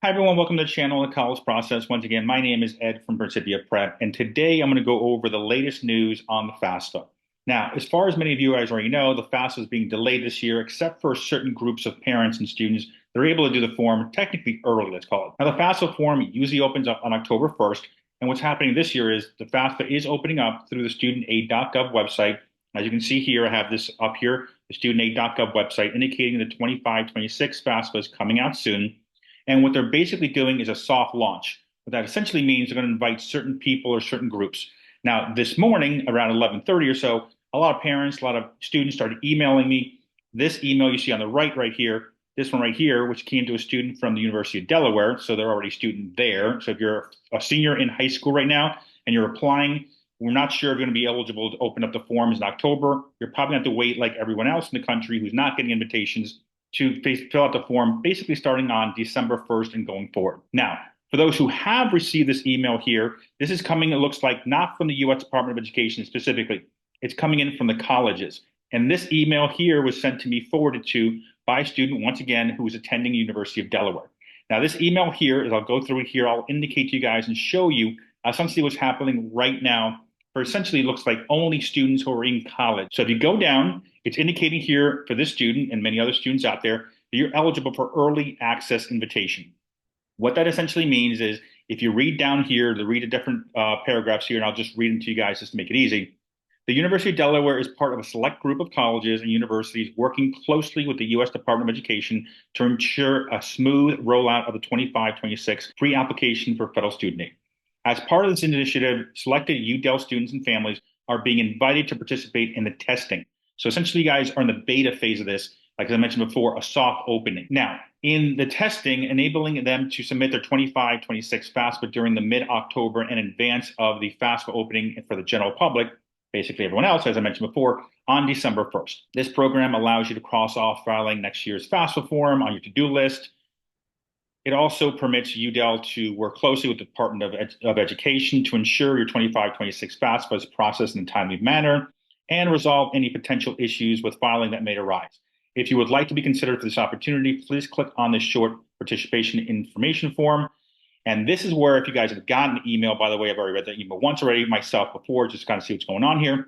Hi, everyone. Welcome to the channel, The College Process. Once again, my name is Ed from Principia Prep, and today I'm going to go over the latest news on the FAFSA. Now, as far as many of you guys already know, the FAFSA is being delayed this year, except for certain groups of parents and students. They're able to do the form technically early, let's call it. Now, the FAFSA form usually opens up on October 1st, and what's happening this year is the FAFSA is opening up through the studentaid.gov website. As you can see here, I have this up here, the studentaid.gov website, indicating the 25-26 FAFSA is coming out soon. And what they're basically doing is a soft launch. What that essentially means they're going to invite certain people or certain groups. Now, this morning, around 11:30 or so, a lot of parents, a lot of students started emailing me. This email you see on the right here, this one right here, which came to a student from the University of Delaware. So they're already a student there. So if you're a senior in high school right now and you're applying, we're not sure if you're going to be eligible to open up the forms in October. You're probably going to have to wait like everyone else in the country who's not getting invitations to fill out the form, basically starting on December 1st and going forward. Now, for those who have received this email here, this is coming, it looks like, not from the U.S. Department of Education specifically. It's coming in from the colleges. And this email here was sent to me, forwarded to by a student, once again, who was attending University of Delaware. Now, this email here, as I'll go through it here, I'll indicate to you guys and show you essentially what's happening right now for essentially looks like only students who are in college. So if you go down, it's indicating here for this student and many other students out there that you're eligible for early access invitation. What that essentially means is if you read down here, to read the different paragraphs here, and I'll just read them to you guys just to make it easy. The University of Delaware is part of a select group of colleges and universities working closely with the U.S. Department of Education to ensure a smooth rollout of the 25-26 free application for federal student aid. As part of this initiative, selected UDEL students and families are being invited to participate in the testing. So essentially, you guys are in the beta phase of this, like I mentioned before, a soft opening. Now, in the testing, enabling them to submit their 25-26 FAFSA during the mid-October in advance of the FAFSA opening for the general public, basically everyone else, as I mentioned before, on December 1st. This program allows you to cross off filing next year's FAFSA form on your to-do list. It also permits UDEL to work closely with the Department of Education to ensure your 25-26 FAFSA is processed in a timely manner and resolve any potential issues with filing that may arise. If you would like to be considered for this opportunity, please click on this short participation information form. And this is where, if you guys have gotten an email, by the way, I've already read that email once already myself before, just kind of see what's going on here.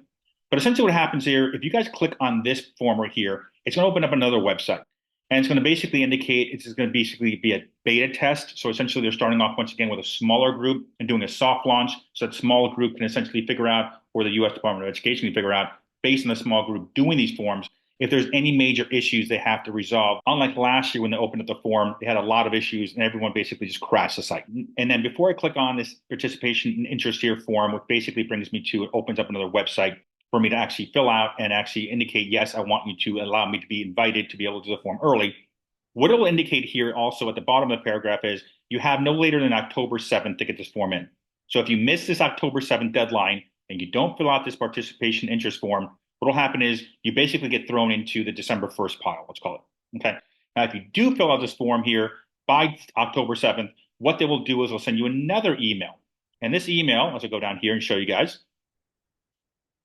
But essentially what happens here, if you guys click on this form right here, it's going to open up another website. And it's going to basically indicate it's going to basically be a beta test. So essentially, they're starting off once again with a smaller group and doing a soft launch. So that small group can essentially figure out, or the U.S. Department of Education can figure out, based on the small group doing these forms, if there's any major issues they have to resolve. Unlike last year when they opened up the form, they had a lot of issues and everyone basically just crashed the site. And then before I click on this participation and interest here form, which basically brings me to, it opens up another website for me to actually fill out and actually indicate, yes, I want you to allow me to be invited to be able to do the form early. What it will indicate here also at the bottom of the paragraph is you have no later than October 7th to get this form in. So if you miss this October 7th deadline and you don't fill out this participation interest form, what will happen is you basically get thrown into the December 1st pile, let's call it. Okay. Now, if you do fill out this form here by October 7th, what they will do is they'll send you another email. And this email, as I go down here and show you guys,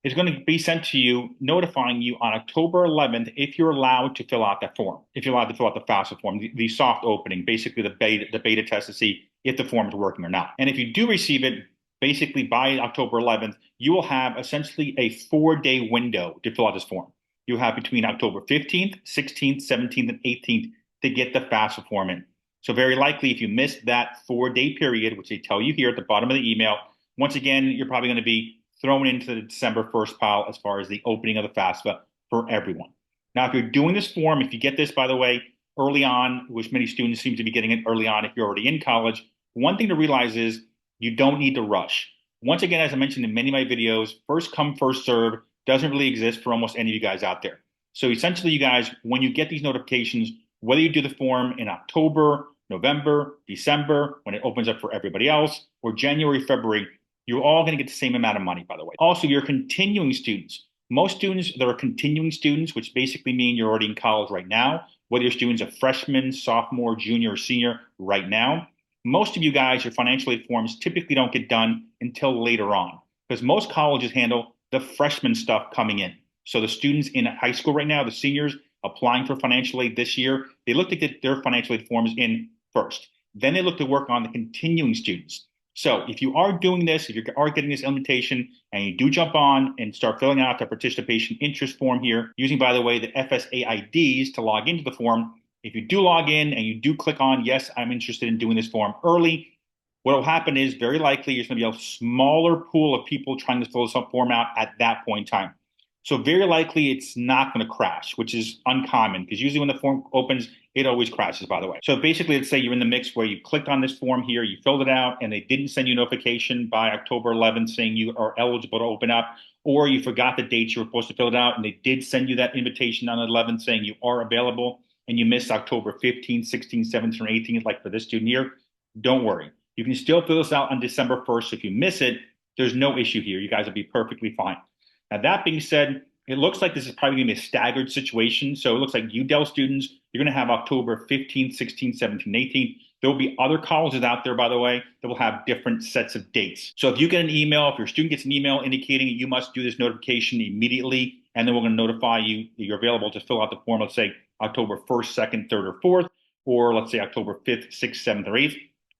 is going to be sent to you notifying you on October 11th if you're allowed to fill out that form, if you're allowed to fill out the FAFSA form, the soft opening, basically the beta test to see if the form is working or not. And if you do receive it, basically by October 11th, you will have essentially a 4-day window to fill out this form. You have between October 15th, 16th, 17th, and 18th to get the FAFSA form in. So very likely if you miss that 4-day period, which they tell you here at the bottom of the email, once again, you're probably going to be thrown into the December 1st pile as far as the opening of the FAFSA for everyone. Now, if you're doing this form, if you get this, by the way, early on, which many students seem to be getting it early on if you're already in college, one thing to realize is you don't need to rush. Once again, as I mentioned in many of my videos, first come, first serve doesn't really exist for almost any of you guys out there. So essentially, you guys, when you get these notifications, whether you do the form in October, November, December, when it opens up for everybody else, or January, February, you're all going to get the same amount of money, by the way. Also, you're continuing students. Most students that are continuing students, which basically mean you're already in college right now, whether your student's a freshman, sophomore, junior, or senior right now, most of you guys, your financial aid forms typically don't get done until later on because most colleges handle the freshman stuff coming in. So the students in high school right now, the seniors applying for financial aid this year, they look to get their financial aid forms in first. Then they look to work on the continuing students. So if you are doing this, if you are getting this invitation and you do jump on and start filling out the participation interest form here, using, by the way, the FSA IDs to log into the form, if you do log in and you do click on, yes, I'm interested in doing this form early, what will happen is very likely there's going to be a smaller pool of people trying to fill this form out at that point in time. So very likely it's not going to crash, which is uncommon because usually when the form opens, it always crashes, by the way. So basically, let's say you're in the mix where you clicked on this form here, you filled it out, and they didn't send you notification by October 11th saying you are eligible to open up, or you forgot the date you were supposed to fill it out, and they did send you that invitation on the 11th saying you are available, and you missed October 15th, 16th, 17th, or 18th, like for this student here. Don't worry. You can still fill this out on December 1st. So if you miss it, there's no issue here. You guys will be perfectly fine. Now, that being said, it looks like this is probably going to be a staggered situation. So it looks like UDEL students, you're going to have October 15th, 16th, 17th, 18th. There will be other colleges out there, by the way, that will have different sets of dates. So if you get an email, if your student gets an email indicating you must do this notification immediately, and then we're going to notify you that you're available to fill out the form, let's say October 1st, 2nd, 3rd, or 4th, or let's say October 5th, 6th, 7th, or 8th,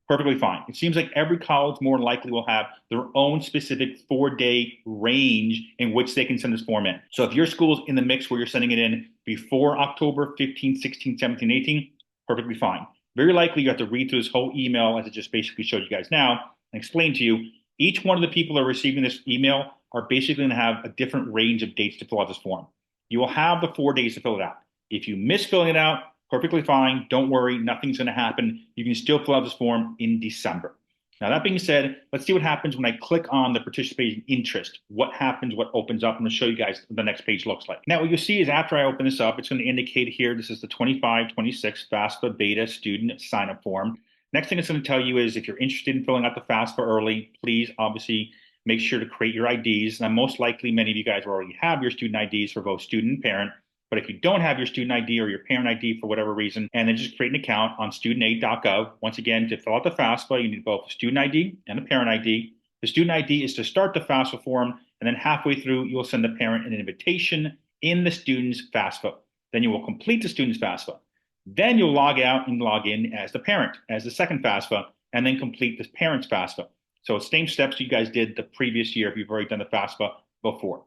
perfectly fine. It seems like every college more than likely will have their own specific 4-day range in which they can send this form in. So if your school's in the mix where you're sending it in before October 15th, 16th, 17th, 18th, perfectly fine. Very likely you have to read through this whole email as it just basically showed you guys now and explain to you. Each one of the people that are receiving this email are basically going to have a different range of dates to fill out this form. You will have the 4 days to fill it out. If you miss filling it out, perfectly fine. Don't worry. Nothing's going to happen. You can still fill out this form in December. Now, that being said, let's see what happens when I click on the participation interest. What happens, what opens up. I'm going to show you guys what the next page looks like. Now, what you'll see is after I open this up, it's going to indicate here, this is the 25-26 FAFSA beta student sign-up form. Next thing it's going to tell you is if you're interested in filling out the FAFSA early, please obviously make sure to create your IDs. Now, most likely, many of you guys already have your student IDs for both student and parent. But if you don't have your student ID or your parent ID for whatever reason, and then just create an account on studentaid.gov. Once again, to fill out the FAFSA, you need both a student ID and a parent ID. The student ID is to start the FAFSA form, and then halfway through, you'll send the parent an invitation in the student's FAFSA. Then you will complete the student's FAFSA. Then you'll log out and log in as the parent, as the second FAFSA, and then complete the parent's FAFSA. So same steps you guys did the previous year if you've already done the FAFSA before.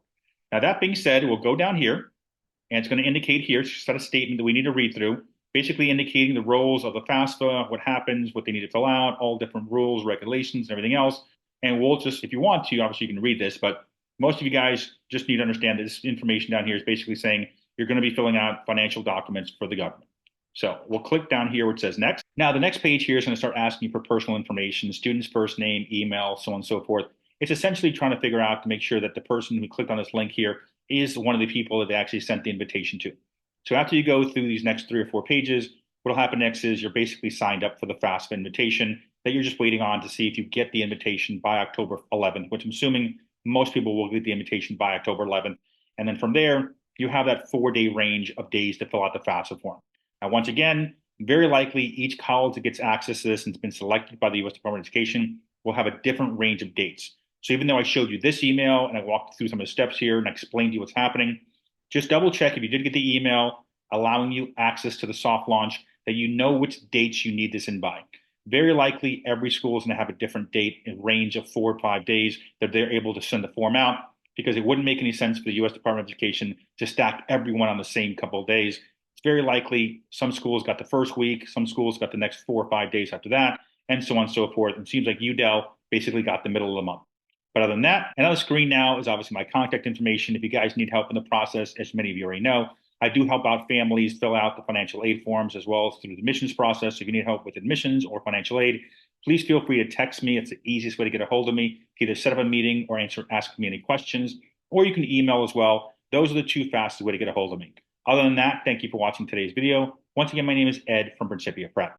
Now, that being said, we'll go down here. And it's going to indicate here, it's just a statement that we need to read through, basically indicating the roles of the FAFSA, what happens, what they need to fill out, all different rules, regulations, and everything else. And we'll just, if you want to, obviously you can read this, but most of you guys just need to understand that this information down here is basically saying you're going to be filling out financial documents for the government. So we'll click down here where it says next. Now, the next page here is going to start asking you for personal information, student's first name, email, so on and so forth. It's essentially trying to figure out to make sure that the person who clicked on this link here is one of the people that they actually sent the invitation to. So after you go through these next 3 or 4 pages, what'll happen next is you're basically signed up for the FAFSA invitation that you're just waiting on to see if you get the invitation by October 11th, which I'm assuming most people will get the invitation by October 11th. And then from there, you have that 4-day range of days to fill out the FAFSA form. Now, once again, very likely each college that gets access to this and has been selected by the U.S. Department of Education will have a different range of dates. So even though I showed you this email and I walked through some of the steps here and I explained to you what's happening, just double check if you did get the email allowing you access to the soft launch that you know which dates you need this in by. Very likely every school is going to have a different date in range of 4 or 5 days that they're able to send the form out because it wouldn't make any sense for the U.S. Department of Education to stack everyone on the same couple of days. It's very likely some schools got the first week, some schools got the next 4 or 5 days after that, and so on and so forth. It seems like UDEL basically got the middle of the month. But other than that, and on the screen now is obviously my contact information. If you guys need help in the process, as many of you already know, I do help out families fill out the financial aid forms as well as through the admissions process. So if you need help with admissions or financial aid, please feel free to text me. It's the easiest way to get a hold of me. Either set up a meeting or ask me any questions, or you can email as well. Those are the 2 fastest way to get a hold of me. Other than that, thank you for watching today's video. Once again, my name is Ed from Principia Prep.